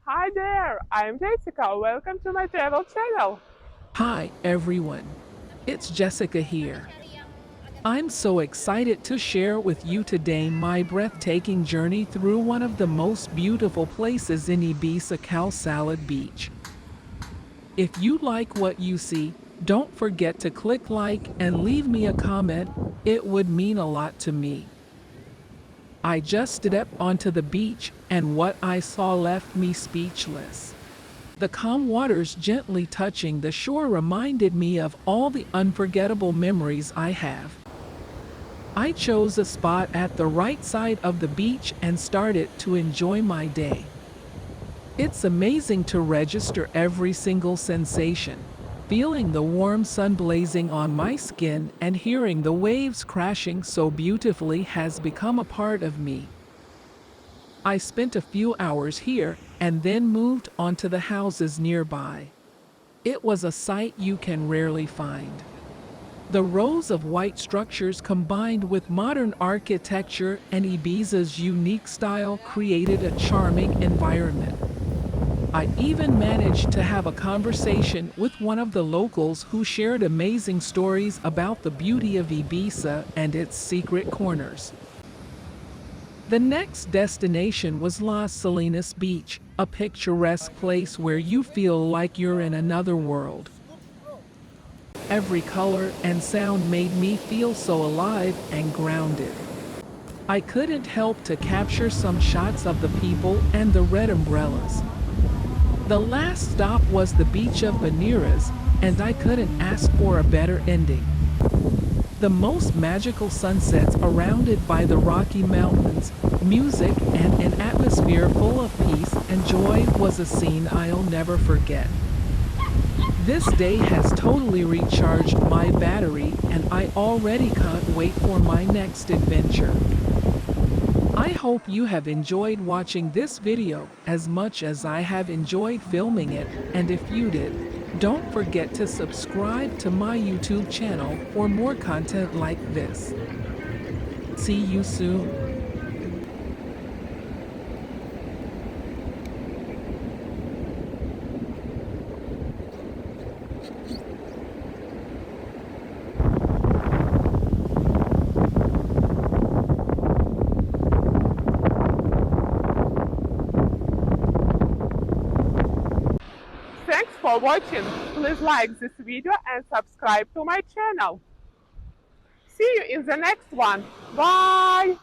Hi there, I'm Jessica. Welcome to my travel channel. Hi, everyone. It's Jessica here. I'm so excited to share with you today my breathtaking journey through one of the most beautiful places in Ibiza, Cal Salad Beach. If you like what you see, don't forget to click like and leave me a comment. It would mean a lot to me. I just stepped onto the beach, and what I saw left me speechless. The calm waters gently touching the shore reminded me of all the unforgettable memories I have. I chose a spot at the right side of the beach and started to enjoy my day. It's amazing to register every single sensation. Feeling the warm sun blazing on my skin and hearing the waves crashing so beautifully has become a part of me. I spent a few hours here and then moved on to the houses nearby. It was a sight you can rarely find. The rows of white structures combined with modern architecture and Ibiza's unique style created a charming environment. I even managed to have a conversation with one of the locals who shared amazing stories about the beauty of Ibiza and its secret corners. The next destination was Las Salinas Beach, a picturesque place where you feel like you're in another world. Every color and sound made me feel so alive and grounded. I couldn't help to capture some shots of the people and the red umbrellas. The last stop was the beach of Veneras, and I couldn't ask for a better ending. The most magical sunsets surrounded by the Rocky Mountains, music, and an atmosphere full of peace and joy was a scene I'll never forget. This day has totally recharged my battery, and I already can't wait for my next adventure. I hope you have enjoyed watching this video as much as I have enjoyed filming it, and if you did, don't forget to subscribe to my YouTube channel for more content like this. See you soon. Thanks for watching. Please like this video and subscribe to my channel. See you in the next one. Bye!